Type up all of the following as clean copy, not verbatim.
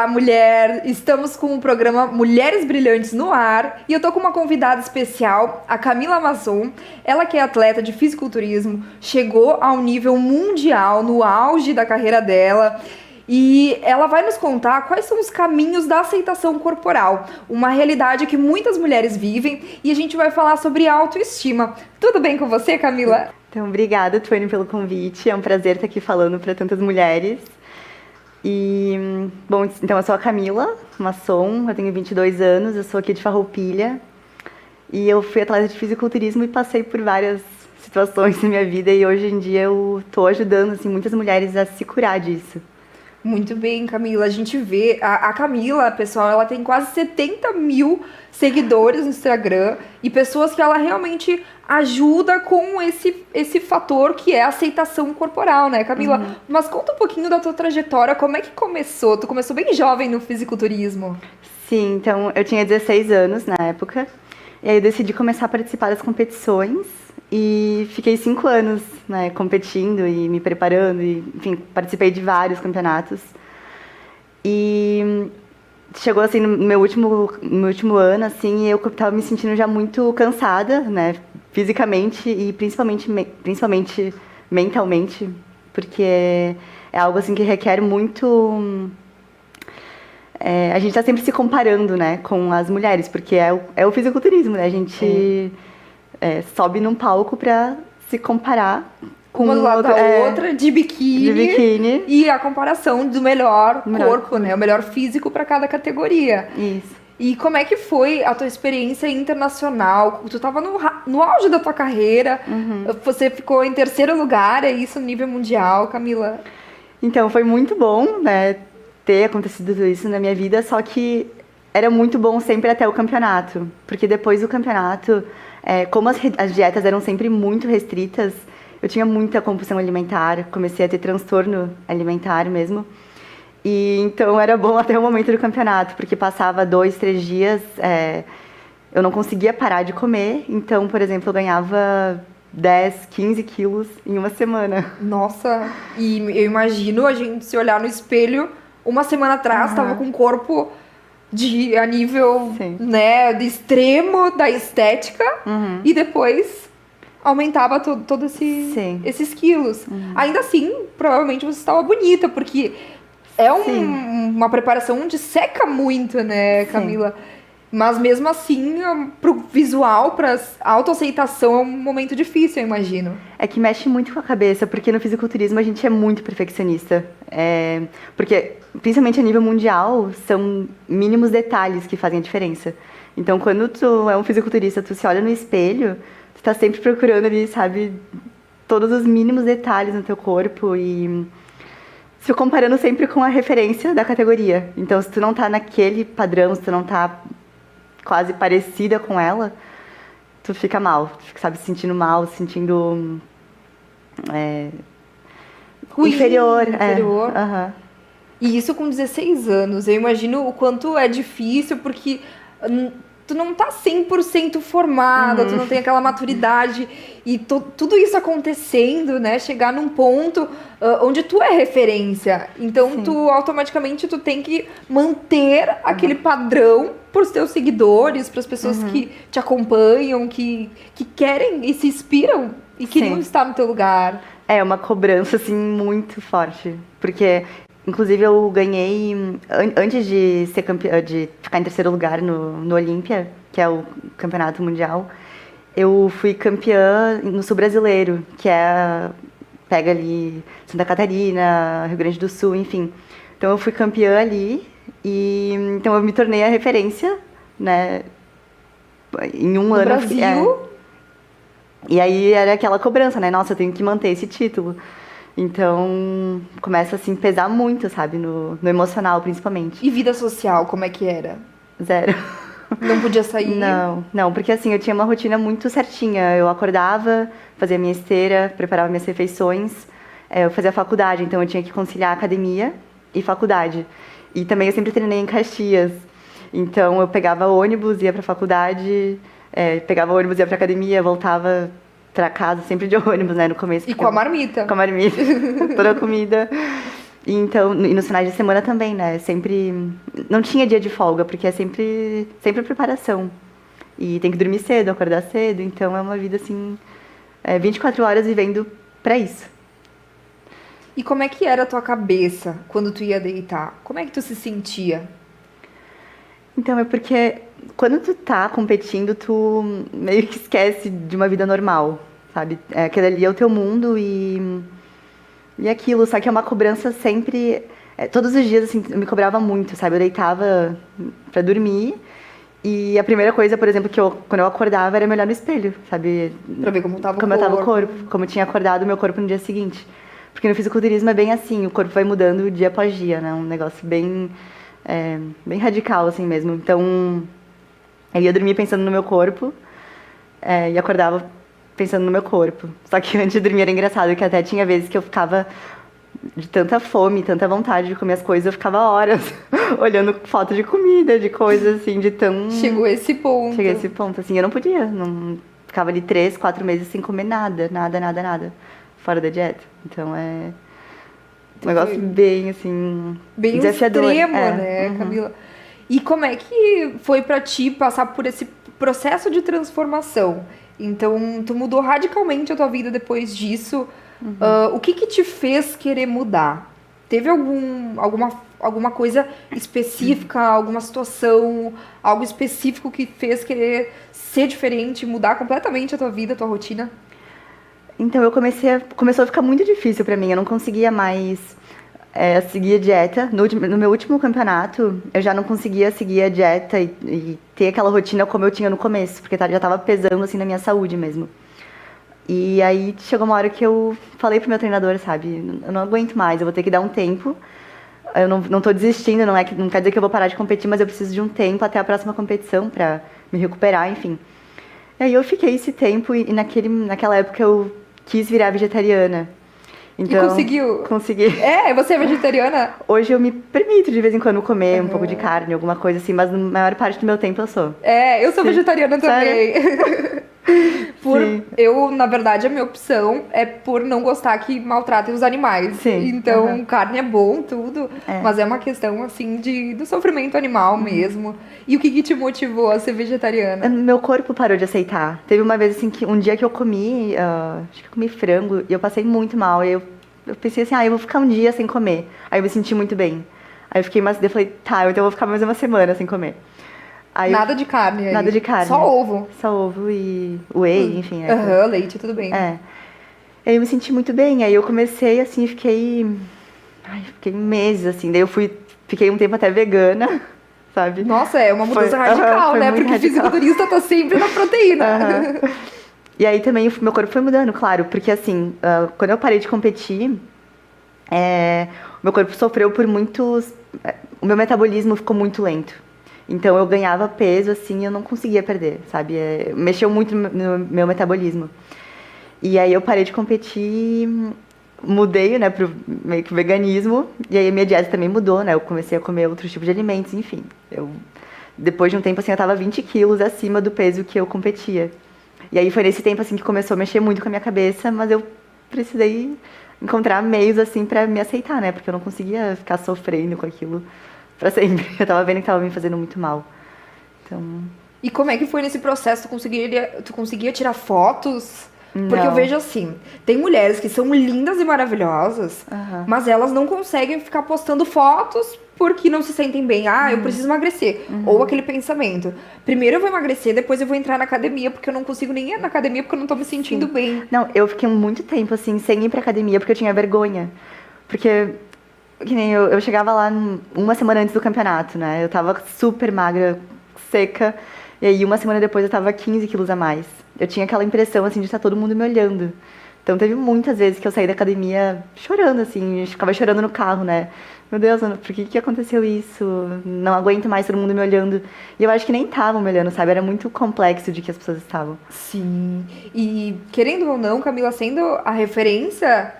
Olá, mulher! Estamos com o programa Mulheres Brilhantes no ar e eu tô com uma convidada especial, a Camila Masson. Ela que é atleta de fisiculturismo, chegou ao nível mundial, no auge da carreira dela. E ela vai nos contar quais são os caminhos da aceitação corporal, uma realidade que muitas mulheres vivem, e a gente vai falar sobre autoestima. Tudo bem com você, Camila? Então, obrigada, Tuane, pelo convite. É um prazer estar aqui falando para tantas mulheres. E, bom, então eu sou a Camila Masson, eu tenho 22 anos, eu sou aqui de Farroupilha. E eu fui atleta de fisiculturismo e passei por várias situações na minha vida, e hoje em dia eu tô ajudando assim, muitas mulheres a se curar disso. Muito bem, Camila. A gente vê... A Camila, pessoal, ela tem quase 70 mil seguidores no Instagram e pessoas que ela realmente ajuda com esse fator que é a aceitação corporal, né, Camila? Uhum. Mas conta um pouquinho da tua trajetória, como é que começou? Tu começou bem jovem no fisiculturismo. Sim, então eu tinha 16 anos na época, e aí eu decidi começar a participar das competições. E fiquei 5 anos, né, competindo e me preparando, e, enfim, participei de vários campeonatos. E chegou assim no meu último ano, assim, e eu estava me sentindo já muito cansada, né, fisicamente e principalmente mentalmente, porque é algo assim que requer muito. A gente está sempre se comparando, né, com as mulheres, porque é o fisiculturismo, né, a gente sobe num palco para se comparar com uma do lado da outra, de biquíni. E a comparação do melhor corpo, né? O melhor físico para cada categoria. Isso. E como é que foi a tua experiência internacional? Tu tava no auge da tua carreira, Você ficou em terceiro lugar, é isso, no nível mundial, Camila? Então, foi muito bom, né, ter acontecido tudo isso na minha vida, só que era muito bom sempre até o campeonato, porque depois do campeonato, como as dietas eram sempre muito restritas, eu tinha muita compulsão alimentar, comecei a ter transtorno alimentar mesmo. E então era bom até o momento do campeonato, porque passava 2, 3 dias, eu não conseguia parar de comer. Então, por exemplo, eu ganhava 10, 15 quilos em uma semana. Nossa, e eu imagino a gente se olhar no espelho, uma semana atrás, tava com um corpo a nível, né, de extremo da estética, e depois aumentava todos esses quilos. Ainda assim, provavelmente você estava bonita, porque uma preparação onde seca muito, né, Camila? Sim. Mas mesmo assim, pro visual, pra autoaceitação, é um momento difícil, eu imagino. É que mexe muito com a cabeça, porque no fisiculturismo a gente é muito perfeccionista. Porque, principalmente a nível mundial, são mínimos detalhes que fazem a diferença. Então, quando tu é um fisiculturista, tu se olha no espelho, tu tá sempre procurando ali, sabe, todos os mínimos detalhes no teu corpo e se comparando sempre com a referência da categoria. Então, se tu não tá naquele padrão, se tu não tá quase parecida com ela, tu fica mal, tu fica, sabe, se sentindo mal, se sentindo inferior. E isso com 16 anos, eu imagino o quanto é difícil, porque tu não tá 100% formada, tu não tem aquela maturidade, e tudo isso acontecendo, né, chegar num ponto onde tu é referência, então tu automaticamente tu tem que manter aquele padrão pros teus seguidores, pras pessoas que te acompanham, que querem e se inspiram e queriam estar no teu lugar. É uma cobrança, assim, muito forte, porque inclusive eu ganhei, antes de ser de ficar em terceiro lugar no Olímpia, que é o campeonato mundial, eu fui campeã no Sul Brasileiro, que pega ali Santa Catarina, Rio Grande do Sul, enfim. Então eu fui campeã ali, e então eu me tornei a referência, né, em um ano. Brasil? E aí era aquela cobrança, né, nossa, eu tenho que manter esse título. Então, começa assim, pesar muito, sabe? No emocional, principalmente. E vida social, como é que era? 0. Não podia sair? Não, porque assim, eu tinha uma rotina muito certinha. Eu acordava, fazia minha esteira, preparava minhas refeições. Eu fazia faculdade, então eu tinha que conciliar academia e faculdade. E também eu sempre treinei em Caxias. Então, eu pegava ônibus, ia pra faculdade, pegava ônibus, ia pra academia, voltava pra casa, sempre de ônibus, né, no começo. E com a marmita. Com a marmita, toda a comida. E então, e nos finais de semana também, né? Sempre. Não tinha dia de folga, porque é sempre preparação. E tem que dormir cedo, acordar cedo, então é uma vida assim. 24 horas vivendo pra isso. E como é que era a tua cabeça quando tu ia deitar? Como é que tu se sentia? Então, é porque quando tu tá competindo, tu meio que esquece de uma vida normal, sabe? Aquele ali é o teu mundo e aquilo, só que é uma cobrança sempre. Todos os dias, assim, eu me cobrava muito, sabe? Eu deitava pra dormir e a primeira coisa, por exemplo, quando eu acordava era me olhar no espelho, sabe? Pra ver como tava Como o eu tava o corpo. corpo, como tinha acordado o meu corpo no dia seguinte. Porque no fisiculturismo é bem assim, o corpo vai mudando dia após dia, né? Um negócio bem radical, assim mesmo. Então, eu ia dormir pensando no meu corpo e acordava pensando no meu corpo. Só que antes de dormir era engraçado, que até tinha vezes que eu ficava de tanta fome, tanta vontade de comer as coisas, eu ficava horas olhando foto de comida, de coisas assim, de tão... Chegou esse ponto. Cheguei a esse ponto, assim, eu não podia, não ficava ali 3, 4 meses sem comer nada, fora da dieta. Então é um negócio bem, assim, bem desafiador. Extremo, né, Camila? E como é que foi pra ti passar por esse processo de transformação? Então, tu mudou radicalmente a tua vida depois disso. O que te fez querer mudar? Teve alguma coisa específica, alguma situação, algo específico que fez querer ser diferente, mudar completamente a tua vida, a tua rotina? Então, começou a ficar muito difícil pra mim. Eu não conseguia mais seguir a dieta. No meu último campeonato, eu já não conseguia seguir a dieta e ter aquela rotina como eu tinha no começo, porque já tava pesando, assim, na minha saúde mesmo. E aí, chegou uma hora que eu falei pro meu treinador, sabe? Eu não aguento mais, eu vou ter que dar um tempo. Eu não tô desistindo, não quer dizer que eu vou parar de competir, mas eu preciso de um tempo até a próxima competição pra me recuperar, enfim. E aí eu fiquei esse tempo e naquela época eu quis virar vegetariana. Então, e conseguiu? Consegui. Você é vegetariana? Hoje eu me permito de vez em quando comer um pouco de carne, alguma coisa assim, mas na maior parte do meu tempo eu sou. Eu sou vegetariana também. Na verdade, a minha opção é por não gostar que maltratem os animais. Sim. Então, carne é bom, tudo. Mas é uma questão, assim, do sofrimento animal mesmo. E o que te motivou a ser vegetariana? Meu corpo parou de aceitar. Teve uma vez, assim, que um dia que eu comi, acho que eu comi frango, e eu passei muito mal. E eu pensei assim, eu vou ficar um dia sem comer. Aí eu me senti muito bem. Aí eu fiquei eu falei, então eu vou ficar mais uma semana sem comer. Aí nada de carne aí. Nada de carne. Só ovo. Só ovo e whey, enfim. Leite, tudo bem. Aí eu me senti muito bem. Aí eu comecei, assim, fiquei meses, assim. Daí fiquei um tempo até vegana, sabe? Nossa, é uma mudança radical, né? Porque o fisiculturista tá sempre na proteína. E aí também o meu corpo foi mudando, claro. Porque, assim, quando eu parei de competir, o meu corpo sofreu por muitos... O meu metabolismo ficou muito lento. Então eu ganhava peso, assim, eu não conseguia perder, sabe? Mexeu muito no meu metabolismo. E aí eu parei de competir, mudei, né, pro meio que veganismo. E aí a minha dieta também mudou, né? Eu comecei a comer outros tipos de alimentos, enfim. Depois de um tempo, assim, eu tava 20 quilos acima do peso que eu competia. E aí foi nesse tempo, assim, que começou a mexer muito com a minha cabeça, mas eu precisei encontrar meios, assim, pra me aceitar, né? Porque eu não conseguia ficar sofrendo com aquilo pra sempre. Eu tava vendo que tava me fazendo muito mal. Então... E como é que foi nesse processo? Tu conseguia tirar fotos? Não. Porque eu vejo assim, tem mulheres que são lindas e maravilhosas, mas elas não conseguem ficar postando fotos porque não se sentem bem. Eu preciso emagrecer. Ou aquele pensamento. Primeiro eu vou emagrecer, depois eu vou entrar na academia, porque eu não consigo nem ir na academia porque eu não tô me sentindo bem. Não, eu fiquei muito tempo, assim, sem ir pra academia porque eu tinha vergonha. Porque... Que nem eu chegava lá uma semana antes do campeonato, né? Eu tava super magra, seca. E aí, uma semana depois, eu tava 15 quilos a mais. Eu tinha aquela impressão, assim, de estar todo mundo me olhando. Então, teve muitas vezes que eu saí da academia chorando, assim. Ficava chorando no carro, né? Meu Deus, por que aconteceu isso? Não aguento mais todo mundo me olhando. E eu acho que nem estavam me olhando, sabe? Era muito complexo de que as pessoas estavam. Sim. E, querendo ou não, Camila, sendo a referência...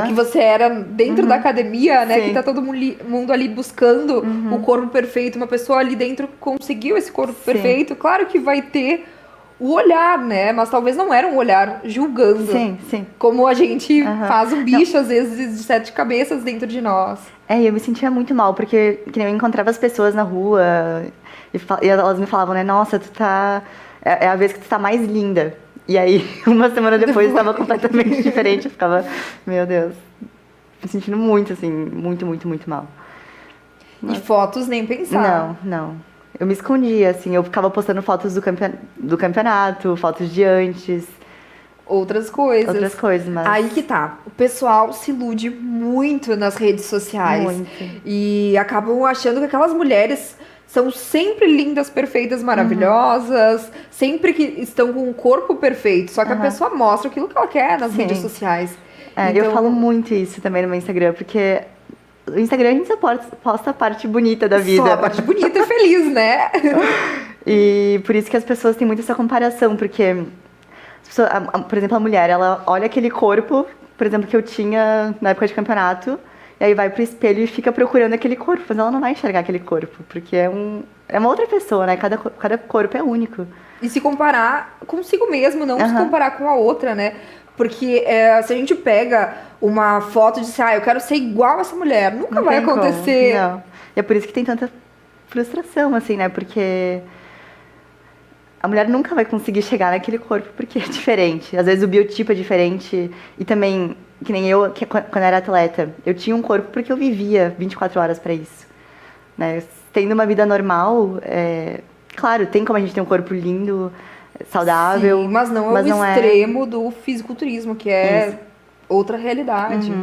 que você era dentro da academia, né? Sim. Que tá todo mundo ali buscando o corpo perfeito. Uma pessoa ali dentro conseguiu esse corpo perfeito. Claro que vai ter o olhar, né? Mas talvez não era um olhar julgando. Sim, sim. Como a gente faz um bicho, às vezes, de 7 cabeças dentro de nós. Eu me sentia muito mal, porque que nem eu encontrava as pessoas na rua e elas me falavam, né? Nossa, tu tá... É a vez que tu tá mais linda. E aí, uma semana depois, eu tava completamente diferente. Eu ficava, meu Deus, me sentindo muito, assim, muito, muito, muito mal. E fotos nem pensar. Não. Eu me escondia, assim, eu ficava postando fotos do campeonato, fotos de antes. Outras coisas, mas... Aí que tá. O pessoal se ilude muito nas redes sociais. Muito. E acabam achando que aquelas mulheres são sempre lindas, perfeitas, maravilhosas. Sempre que estão com um corpo perfeito. Só que a pessoa mostra aquilo que ela quer nas redes sociais. Então... Eu falo muito isso também no meu Instagram, porque... No Instagram a gente só posta a parte bonita da vida. Só a parte bonita e feliz, né? E por isso que as pessoas têm muito essa comparação, porque, por exemplo, a mulher, ela olha aquele corpo, por exemplo, que eu tinha na época de campeonato, e aí vai pro espelho e fica procurando aquele corpo, mas ela não vai enxergar aquele corpo, porque é uma outra pessoa, né? Cada corpo é único. E se comparar consigo mesmo, não se comparar com a outra, né? Porque se a gente pega uma foto de eu quero ser igual a essa mulher, nunca vai acontecer. Não. E é por isso que tem tanta frustração, assim, né? Porque a mulher nunca vai conseguir chegar naquele corpo porque é diferente. Às vezes o biotipo é diferente. E também, que nem eu, quando era atleta, eu tinha um corpo porque eu vivia 24 horas pra isso. Né? Tendo uma vida normal, claro, tem como a gente ter um corpo lindo, saudável. Sim, mas não é o extremo do fisiculturismo, que é outra realidade.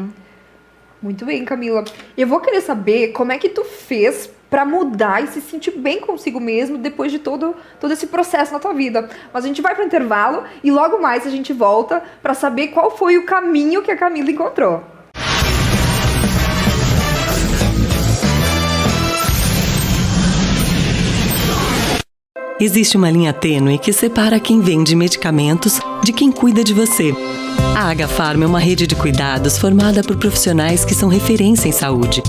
Muito bem, Camila. Eu vou querer saber como é que tu fez pra mudar e se sentir bem consigo mesmo depois de todo esse processo na tua vida. Mas a gente vai pro intervalo e logo mais a gente volta pra saber qual foi o caminho que a Camila encontrou. Existe uma linha tênue que separa quem vende medicamentos de quem cuida de você. A Agafarma é uma rede de cuidados formada por profissionais que são referência em saúde.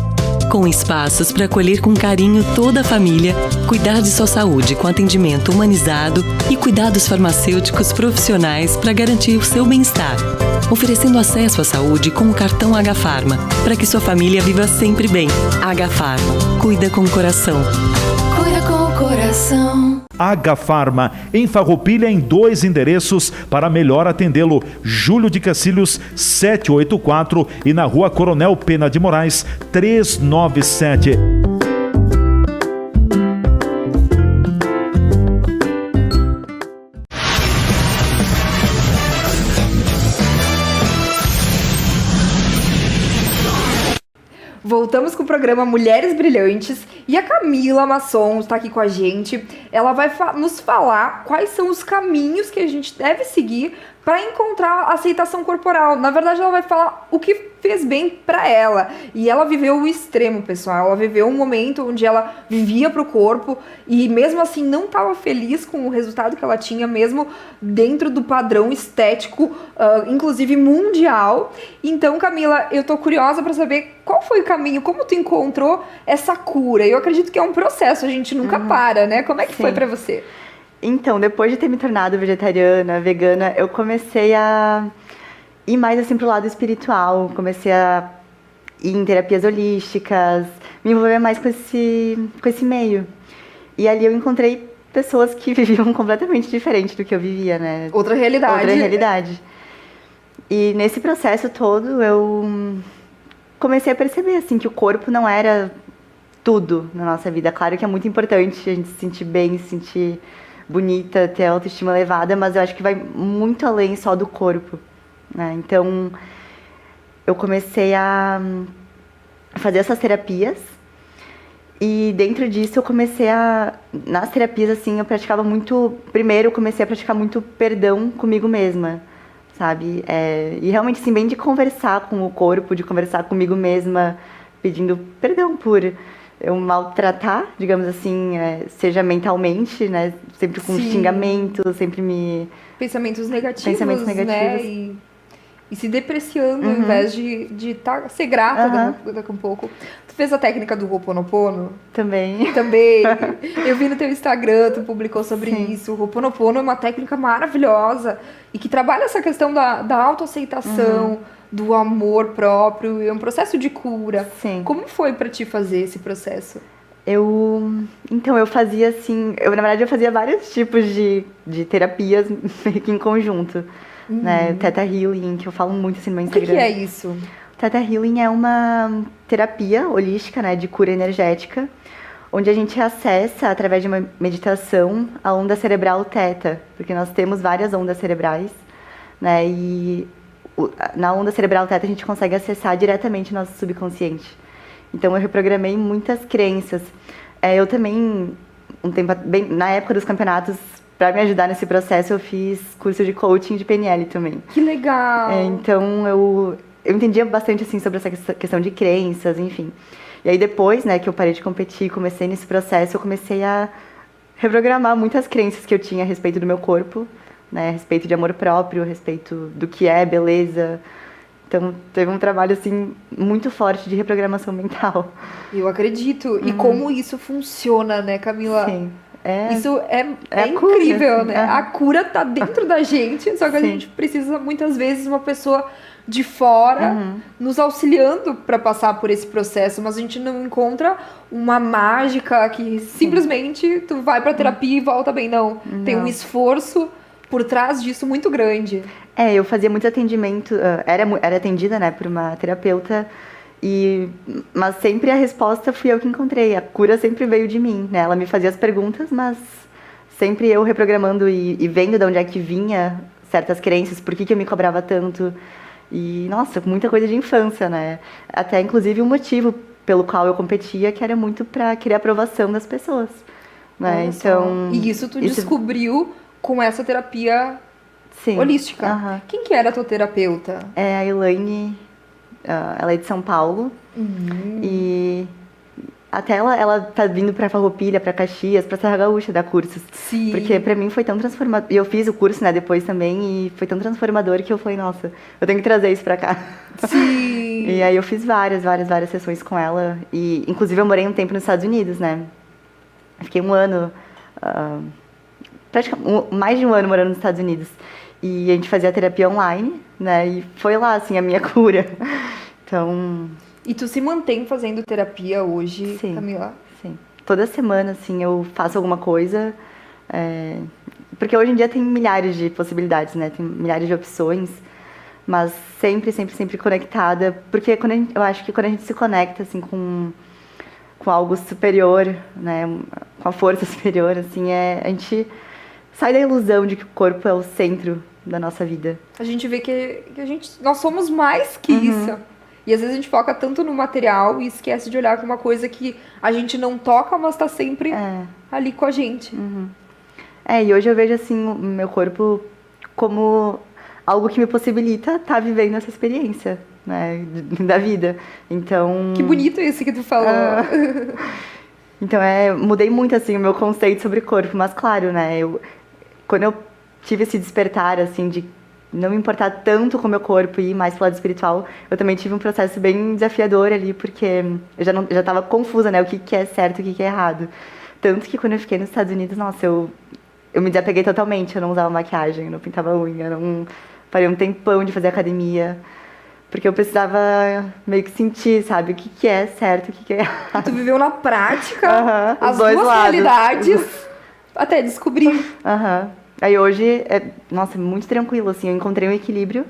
Com espaços para acolher com carinho toda a família, cuidar de sua saúde com atendimento humanizado e cuidados farmacêuticos profissionais para garantir o seu bem-estar. Oferecendo acesso à saúde com o cartão Agafarma, para que sua família viva sempre bem. Agafarma, cuida com o coração. Cuida com o coração. Agafarma, em Farroupilha, em 2 endereços para melhor atendê-lo. Júlio de Cacilhos, 784 e na Rua Coronel Pena de Moraes, 397. Voltamos com o programa Mulheres Brilhantes e a Camila Masson está aqui com a gente. Ela vai nos falar quais são os caminhos que a gente deve seguir para encontrar a aceitação corporal. Na verdade, ela vai falar o que fez bem para ela. E ela viveu o extremo, pessoal. Ela viveu um momento onde ela vivia pro corpo e mesmo assim não estava feliz com o resultado que ela tinha, mesmo dentro do padrão estético, inclusive mundial. Então, Camila, eu tô curiosa para saber qual foi o caminho, como tu encontrou essa cura. Eu acredito que é um processo, a gente nunca para, né? Como é que foi para você? Então, depois de ter me tornado vegetariana, vegana, eu comecei a ir mais assim pro lado espiritual, comecei a ir em terapias holísticas, me envolver mais com esse meio. E ali eu encontrei pessoas que viviam completamente diferente do que eu vivia, né? Outra realidade. E nesse processo todo eu comecei a perceber assim que o corpo não era tudo na nossa vida. Claro que é muito importante a gente se sentir bem, se sentir bonita, ter a autoestima elevada, mas eu acho que vai muito além só do corpo, né? Então, eu comecei a fazer essas terapias e dentro disso eu comecei nas terapias, assim, eu praticava muito... Primeiro, eu comecei a praticar muito perdão comigo mesma, sabe? E realmente, assim, bem de conversar com o corpo, de conversar comigo mesma, pedindo perdão por eu maltratar, digamos assim, seja mentalmente, né? Sempre com xingamento, sempre Pensamentos negativos, né? e se depreciando ao invés de ser grata daqui a um pouco. Tu fez a técnica do Ho'oponopono? Também. Também. Eu vi no teu Instagram, tu publicou sobre isso. O Ho'oponopono é uma técnica maravilhosa e que trabalha essa questão da autoaceitação, do amor próprio, é um processo de cura. Sim. Como foi pra ti fazer esse processo? Então, eu fazia assim... na verdade, eu fazia vários tipos de terapias meio que em conjunto. Né? Theta Healing, que eu falo muito assim no meu Instagram. O que é isso? Theta Healing é uma terapia holística, né, de cura energética, onde a gente acessa, através de uma meditação, a onda cerebral Theta, porque nós temos várias ondas cerebrais, né, e na onda cerebral Theta a gente consegue acessar diretamente o nosso subconsciente. Então eu reprogramei muitas crenças. Eu também, na época dos campeonatos, para me ajudar nesse processo, eu fiz curso de coaching de PNL também. Que legal! Então eu entendia bastante assim sobre essa questão de crenças, enfim. E aí depois, né, que eu parei de competir, comecei nesse processo, eu comecei a reprogramar muitas crenças que eu tinha a respeito do meu corpo, né, a respeito de amor próprio, a respeito do que é beleza. Então teve um trabalho assim muito forte de reprogramação mental. Eu acredito. E como isso funciona, né, Camila? Sim. Isso é cura, incrível, assim, né? A cura tá dentro da gente, só que a gente precisa, muitas vezes, uma pessoa de fora nos auxiliando para passar por esse processo, mas a gente não encontra uma mágica que simplesmente tu vai pra terapia e volta bem, não. Tem um esforço por trás disso muito grande. Eu fazia muito atendimento, era atendida, né, por uma terapeuta, mas sempre a resposta fui eu que encontrei, a cura sempre veio de mim, né, ela me fazia as perguntas, mas sempre eu reprogramando e vendo de onde é que vinha certas crenças, por que eu me cobrava tanto, e nossa, muita coisa de infância, né, até inclusive um motivo pelo qual eu competia, que era muito para querer a aprovação das pessoas, né, então... E isso tu descobriu com essa terapia holística. Quem que era a tua terapeuta? É a Elaine, ela é de São Paulo. E até ela tá vindo pra Farroupilha, pra Caxias, pra Serra Gaúcha dar cursos. Sim. Porque pra mim foi tão transformador. E eu fiz o curso, né, depois também, e foi tão transformador que eu falei, nossa, eu tenho que trazer isso pra cá. Sim. E aí eu fiz várias sessões com ela. E inclusive eu morei um tempo nos Estados Unidos, né? Fiquei um ano... praticamente mais de um ano morando nos Estados Unidos. E a gente fazia terapia online, né? E foi lá, assim, a minha cura. Então... E tu se mantém fazendo terapia hoje, Camila? Sim. Toda semana, assim, eu faço alguma coisa. Porque hoje em dia tem milhares de possibilidades, né? Tem milhares de opções. Mas sempre conectada. Porque eu acho que quando a gente se conecta, assim, com algo superior, né? Com a força superior, assim, a gente sai da ilusão de que o corpo é o centro da nossa vida. A gente vê que nós somos mais que isso. E às vezes a gente foca tanto no material e esquece de olhar para uma coisa que a gente não toca, mas tá sempre ali com a gente. E hoje eu vejo, assim, o meu corpo como algo que me possibilita estar vivendo essa experiência, né, da vida. Então... Que bonito isso que tu falou. Então, mudei muito, assim, o meu conceito sobre corpo. Mas, claro, né, quando eu tive esse despertar, assim, de não me importar tanto com o meu corpo e ir mais pro lado espiritual, eu também tive um processo bem desafiador ali, porque eu já tava confusa, né, o que é certo e o que é errado. Tanto que quando eu fiquei nos Estados Unidos, nossa, eu me desapeguei totalmente, eu não usava maquiagem, eu não pintava unha, eu não parei um tempão de fazer academia, porque eu precisava meio que sentir, sabe, o que é certo, o que é errado. Tu viveu na prática as dois duas lados. realidades até descobrir. Aí hoje, nossa, muito tranquilo, assim, eu encontrei um equilíbrio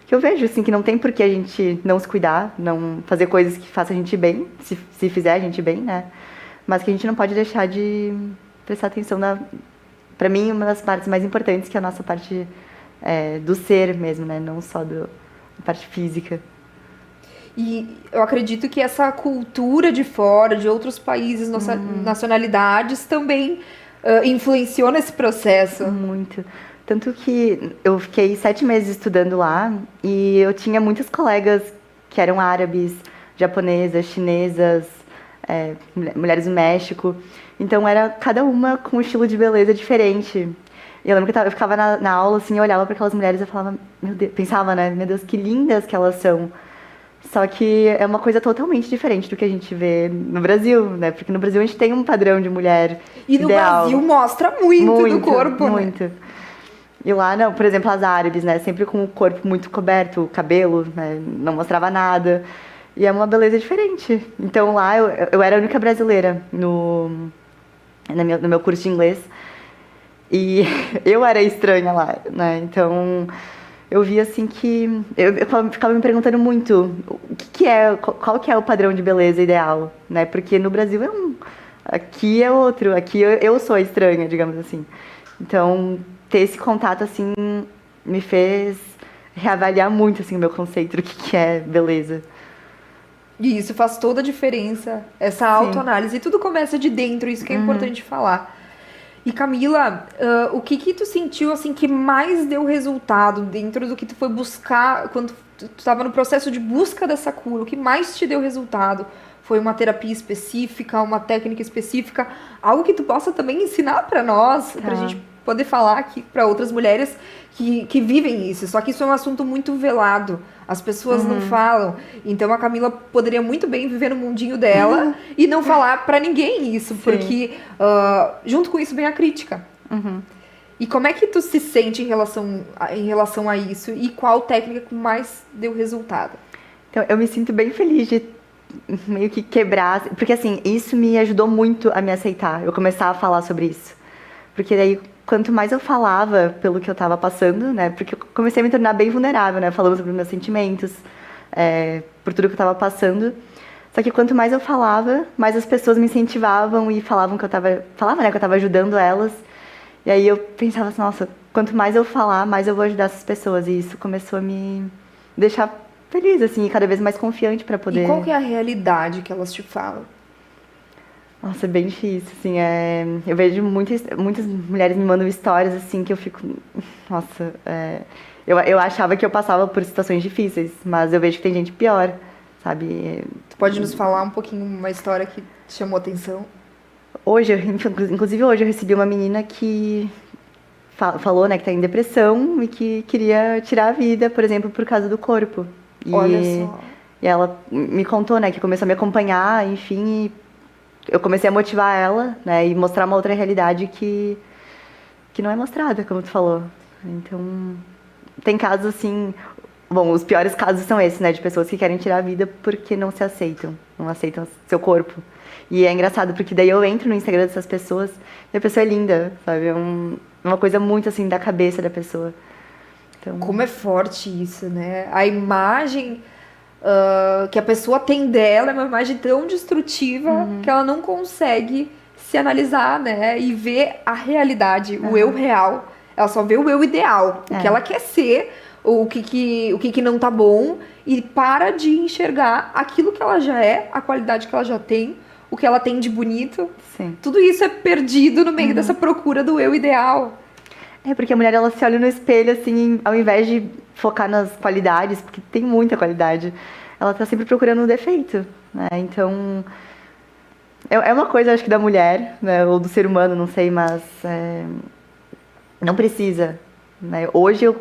que eu vejo, assim, que não tem por que a gente não se cuidar, não fazer coisas que façam a gente bem, se fizer a gente bem, né? Mas que a gente não pode deixar de prestar atenção pra mim, uma das partes mais importantes, que é a nossa parte do ser mesmo, né? Não só da parte física. E eu acredito que essa cultura de fora, de outros países, nacionalidades, também influenciou nesse processo. Muito. Tanto que eu fiquei 7 meses estudando lá e eu tinha muitas colegas que eram árabes, japonesas, chinesas, mulheres do México. Então era cada uma com um estilo de beleza diferente. E eu lembro que eu ficava na aula, assim, eu olhava para aquelas mulheres e eu falava, meu Deus, pensava, né, meu Deus, que lindas que elas são. Só que é uma coisa totalmente diferente do que a gente vê no Brasil, né? Porque no Brasil a gente tem um padrão de mulher E no ideal. Brasil mostra muito do corpo, muito. né? E lá, não, por exemplo, as árabes, né? Sempre com o corpo muito coberto, o cabelo, né? Não mostrava nada. E é uma beleza diferente. Então lá eu era a única brasileira no meu curso de inglês. E eu era estranha lá, né? Então eu vi assim que eu ficava me perguntando muito qual que é o padrão de beleza ideal, né? Porque no Brasil aqui é outro, aqui eu sou a estranha, digamos assim. Então ter esse contato assim me fez reavaliar muito assim o meu conceito do que é beleza. E isso faz toda a diferença, essa autoanálise. E tudo começa de dentro, isso que é importante falar. E Camila, o que tu sentiu assim que mais deu resultado dentro do que tu foi buscar quando tu estava no processo de busca dessa cura? O que mais te deu resultado? Foi uma terapia específica, uma técnica específica, algo que tu possa também ensinar para nós, pra gente poder falar aqui para outras mulheres que vivem isso. Só que isso é um assunto muito velado. As pessoas não falam. Então a Camila poderia muito bem viver no mundinho dela e não falar para ninguém isso. Sim. Porque junto com isso vem a crítica. E como é que tu se sente em relação a isso? E qual técnica que mais deu resultado? Então, eu me sinto bem feliz de meio que quebrar. Porque assim, isso me ajudou muito a me aceitar. Eu começar a falar sobre isso. Porque daí, quanto mais eu falava pelo que eu tava passando, né? Porque eu comecei a me tornar bem vulnerável, né? Falando sobre meus sentimentos, por tudo que eu tava passando. Só que quanto mais eu falava, mais as pessoas me incentivavam e falavam que eu tava ajudando elas. E aí eu pensava assim, nossa, quanto mais eu falar, mais eu vou ajudar essas pessoas. E isso começou a me deixar feliz, assim, e cada vez mais confiante pra poder... E qual que é a realidade que elas te falam? Nossa, é bem difícil, assim, eu vejo muitas mulheres me mandam histórias, assim, que eu fico, nossa, eu achava que eu passava por situações difíceis, mas eu vejo que tem gente pior, sabe? Tu pode nos falar um pouquinho, uma história que te chamou atenção? Inclusive hoje eu recebi uma menina que falou, né, que tá em depressão e que queria tirar a vida, por exemplo, por causa do corpo. Olha só. E ela me contou, né, que começou a me acompanhar, enfim, e eu comecei a motivar ela, né, e mostrar uma outra realidade que não é mostrada, como tu falou. Então, tem casos assim... Bom, os piores casos são esses, né, de pessoas que querem tirar a vida porque não se aceitam, não aceitam seu corpo. E é engraçado, porque daí eu entro no Instagram dessas pessoas e a pessoa é linda, sabe? É uma coisa muito, assim, da cabeça da pessoa. Então... Como é forte isso, né? A imagem... que a pessoa tem dela é uma imagem tão destrutiva que ela não consegue se analisar, né? E ver a realidade, o eu real. Ela só vê o eu ideal, o que ela quer ser, o que não tá bom, e para de enxergar aquilo que ela já é, a qualidade que ela já tem, o que ela tem de bonito. Sim. Tudo isso é perdido no meio dessa procura do eu ideal. Porque a mulher, ela se olha no espelho, assim, ao invés de focar nas qualidades, porque tem muita qualidade, ela tá sempre procurando um defeito, né? Então, é uma coisa, acho que da mulher, né? Ou do ser humano, não sei, mas não precisa, né? Hoje,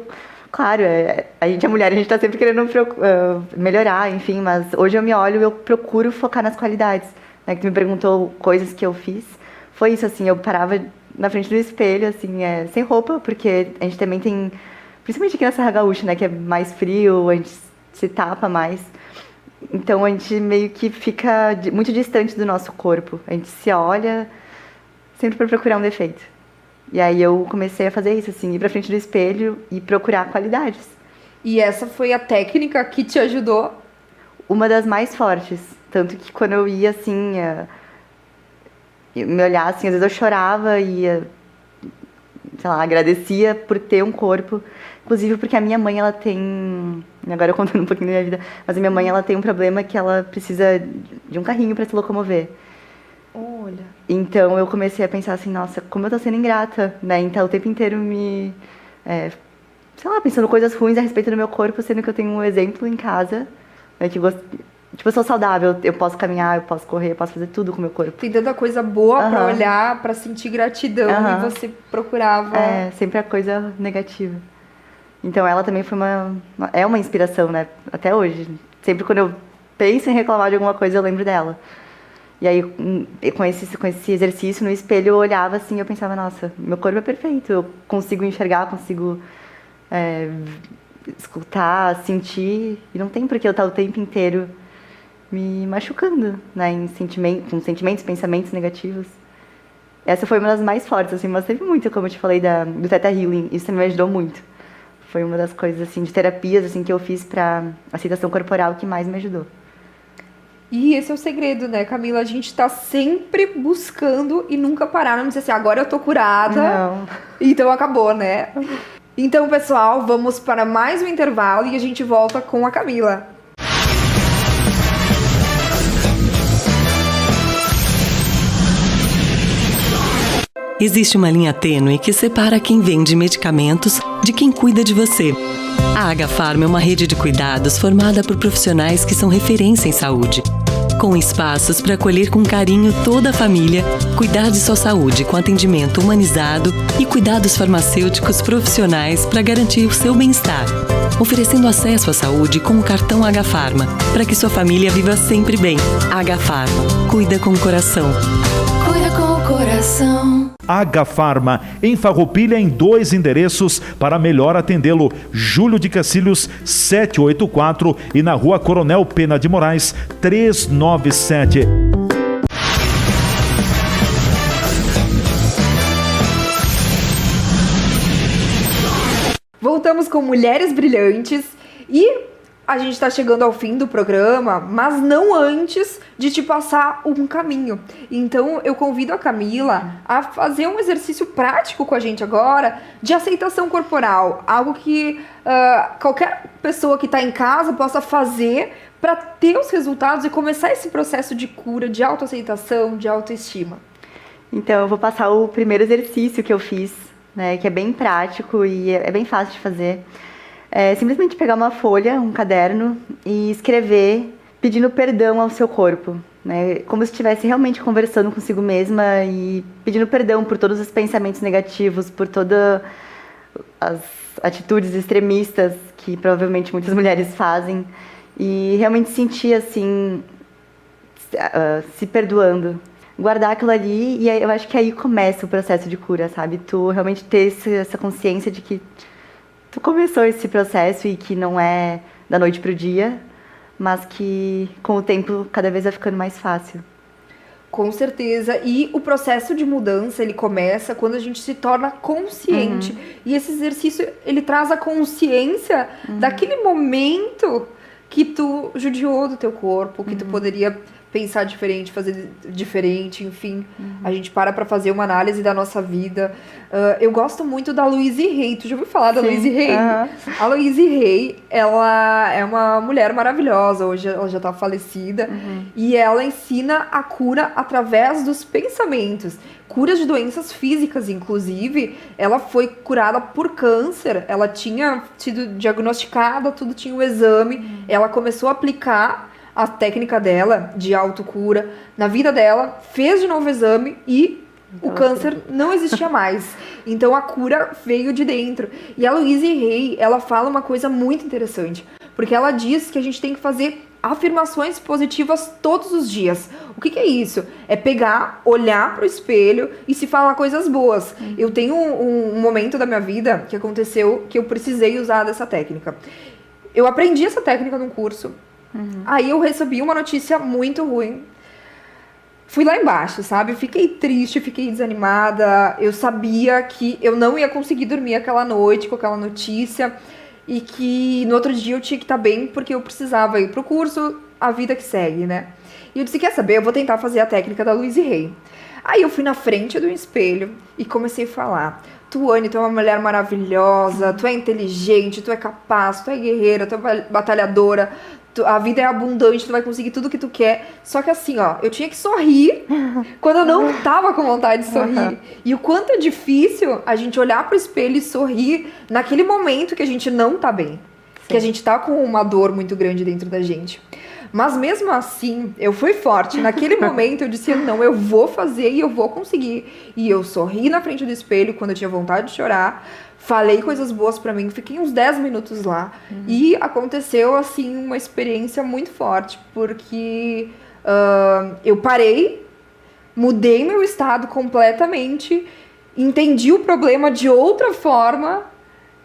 claro, a gente é mulher, a gente tá sempre querendo melhorar, enfim, mas hoje eu me olho e eu procuro focar nas qualidades, né? Que tu me perguntou coisas que eu fiz, foi isso, assim, eu parava na frente do espelho, assim, sem roupa, porque a gente também tem, principalmente aqui na Serra Gaúcha, né, que é mais frio, a gente se tapa mais. Então a gente meio que fica muito distante do nosso corpo. A gente se olha sempre para procurar um defeito. E aí eu comecei a fazer isso, assim, ir pra frente do espelho e procurar qualidades. E essa foi a técnica que te ajudou? Uma das mais fortes. Tanto que quando eu ia, assim... me olhar, assim, às vezes eu chorava e, sei lá, agradecia por ter um corpo. Inclusive porque a minha mãe, ela tem... Agora eu contando um pouquinho da minha vida. Mas a minha mãe, ela tem um problema que ela precisa de um carrinho para se locomover. Olha. Então eu comecei a pensar assim, nossa, como eu tô sendo ingrata, né? Então o tempo inteiro sei lá, pensando coisas ruins a respeito do meu corpo, sendo que eu tenho um exemplo em casa, né, Tipo, eu sou saudável, eu posso caminhar, eu posso correr, eu posso fazer tudo com o meu corpo. Tem tanta coisa boa pra olhar, pra sentir gratidão, e você procurava... Sempre a coisa negativa. Então ela também foi é uma inspiração, né? Até hoje. Sempre quando eu penso em reclamar de alguma coisa, eu lembro dela. E aí, com esse exercício no espelho, eu olhava assim e eu pensava, nossa, meu corpo é perfeito. Eu consigo enxergar, consigo escutar, sentir. E não tem por que eu estar o tempo inteiro me machucando, né? Com sentimentos, pensamentos negativos. Essa foi uma das mais fortes, assim, mas teve muito, como eu te falei, do Theta Healing. Isso também me ajudou muito. Foi uma das coisas, assim, de terapias, assim, que eu fiz pra aceitação corporal que mais me ajudou. E esse é o segredo, né, Camila? A gente tá sempre buscando e nunca parar. Não dizer assim, agora eu tô curada, não. Então acabou, né? Então, pessoal, vamos para mais um intervalo e a gente volta com a Camila. Existe uma linha tênue que separa quem vende medicamentos de quem cuida de você. A Agafarma é uma rede de cuidados formada por profissionais que são referência em saúde, com espaços para acolher com carinho toda a família, cuidar de sua saúde com atendimento humanizado e cuidados farmacêuticos profissionais para garantir o seu bem-estar, oferecendo acesso à saúde com o cartão Agafarma, para que sua família viva sempre bem. Agafarma, cuida com o coração. Cuida com o coração. Agafarma, em Farroupilha, em 2 endereços para melhor atendê-lo. Júlio de Cacilhos, 784 e na Rua Coronel Pena de Moraes, 397. Voltamos com Mulheres Brilhantes e a gente tá chegando ao fim do programa, mas não antes de te passar um caminho. Então eu convido a Camila a fazer um exercício prático com a gente agora de aceitação corporal. Algo que qualquer pessoa que tá em casa possa fazer para ter os resultados e começar esse processo de cura, de autoaceitação, de autoestima. Então eu vou passar o primeiro exercício que eu fiz, né, que é bem prático e é bem fácil de fazer. É simplesmente pegar uma folha, um caderno e escrever pedindo perdão ao seu corpo, né? Como se estivesse realmente conversando consigo mesma e pedindo perdão por todos os pensamentos negativos, por todas as atitudes extremistas que provavelmente muitas mulheres fazem e realmente sentir assim, se perdoando. Guardar aquilo ali e eu acho que aí começa o processo de cura, sabe? Tu realmente ter essa consciência de que tu começou esse processo e que não é da noite pro dia, mas que com o tempo cada vez vai ficando mais fácil. Com certeza. E o processo de mudança, ele começa quando a gente se torna consciente. E esse exercício, ele traz a consciência daquele momento que tu judiou do teu corpo, que tu poderia pensar diferente, fazer diferente, enfim. A gente para fazer uma análise da nossa vida. Eu gosto muito da Louise Hay. Tu já ouviu falar da Louise Hay? A Louise Hay, ela é uma mulher maravilhosa. Hoje ela já tá falecida. E ela ensina a cura através dos pensamentos. Curas de doenças físicas, inclusive. Ela foi curada por câncer. Ela tinha sido diagnosticada, tudo tinha um exame. Ela começou a aplicar a técnica dela de autocura na vida dela, fez de novo o exame e o câncer não existia mais. Então a cura veio de dentro. E a Louise Hay, ela fala uma coisa muito interessante, porque ela diz que a gente tem que fazer afirmações positivas todos os dias. O que é isso? É pegar, olhar pro espelho e se falar coisas boas. Eu tenho um momento da minha vida que aconteceu que eu precisei usar dessa técnica. Eu aprendi essa técnica num curso. Aí eu recebi uma notícia muito ruim. Fui lá embaixo, sabe? Fiquei triste, fiquei desanimada. Eu sabia que eu não ia conseguir dormir aquela noite com aquela notícia. E que no outro dia eu tinha que estar bem, porque eu precisava ir pro curso, a vida que segue, né? E eu disse, quer saber? Eu vou tentar fazer a técnica da Louise Hay. Aí eu fui na frente do espelho e comecei a falar: Tuane, tu é uma mulher maravilhosa, tu é inteligente, tu é capaz, tu é guerreira, tu é batalhadora, a vida é abundante, tu vai conseguir tudo que tu quer. Só que assim, ó, eu tinha que sorrir quando eu não tava com vontade de sorrir. E o quanto é difícil a gente olhar pro espelho e sorrir naquele momento que a gente não tá bem. Sim. Que a gente tá com uma dor muito grande dentro da gente. Mas mesmo assim, eu fui forte. Naquele momento eu disse, não, eu vou fazer e eu vou conseguir. E eu sorri na frente do espelho quando eu tinha vontade de chorar. Falei coisas boas pra mim, fiquei uns 10 minutos lá. E aconteceu, assim, uma experiência muito forte, porque eu parei, mudei meu estado completamente, entendi o problema de outra forma,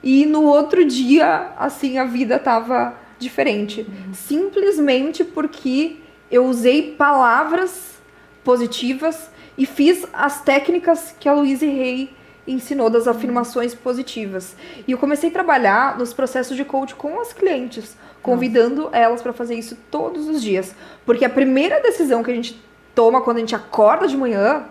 e no outro dia, assim, a vida tava diferente. Simplesmente porque eu usei palavras positivas e fiz as técnicas que a Louise Hay ensinou, das afirmações positivas. E eu comecei a trabalhar nos processos de coach com as clientes, convidando elas para fazer isso todos os dias. Porque a primeira decisão que a gente toma quando a gente acorda de manhã,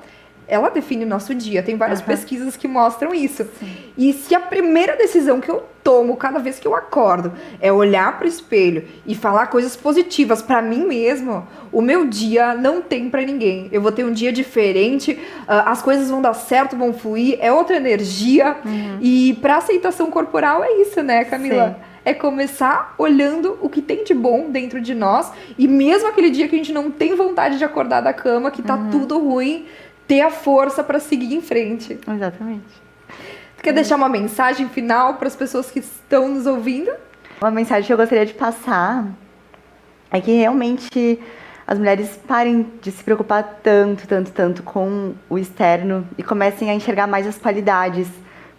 ela define o nosso dia. Tem várias pesquisas que mostram isso. Sim. E se a primeira decisão que eu tomo cada vez que eu acordo é olhar pro espelho e falar coisas positivas pra mim mesmo, o meu dia não tem pra ninguém. Eu vou ter um dia diferente, as coisas vão dar certo, vão fluir, é outra energia. E pra aceitação corporal é isso, né, Camila? Sim. É começar olhando o que tem de bom dentro de nós, e mesmo aquele dia que a gente não tem vontade de acordar da cama, que tá tudo ruim, ter a força para seguir em frente. Exatamente. Você quer deixar uma mensagem final para as pessoas que estão nos ouvindo? Uma mensagem que eu gostaria de passar é que realmente as mulheres parem de se preocupar tanto com o externo e comecem a enxergar mais as qualidades,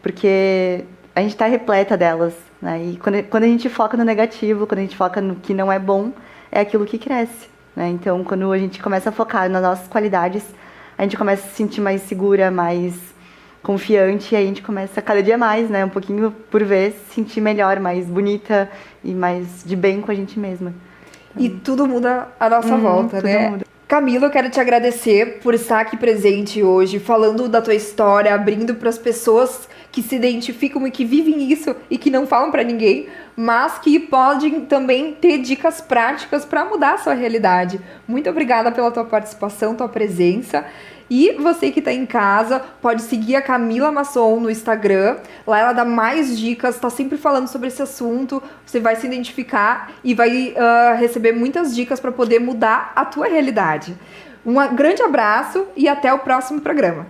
porque a gente está repleta delas, né? E quando a gente foca no negativo, quando a gente foca no que não é bom, é aquilo que cresce, né? Então, quando a gente começa a focar nas nossas qualidades, a gente começa a se sentir mais segura, mais confiante, e aí a gente começa cada dia mais, né, um pouquinho por vez, se sentir melhor, mais bonita e mais de bem com a gente mesma. E tudo muda à nossa volta, né? Muda. Camila, eu quero te agradecer por estar aqui presente hoje, falando da tua história, abrindo para as pessoas que se identificam e que vivem isso e que não falam para ninguém, mas que podem também ter dicas práticas para mudar a sua realidade. Muito obrigada pela tua participação, tua presença. E você que está em casa, pode seguir a Camila Masson no Instagram. Lá ela dá mais dicas, está sempre falando sobre esse assunto. Você vai se identificar e vai receber muitas dicas para poder mudar a tua realidade. Um grande abraço e até o próximo programa.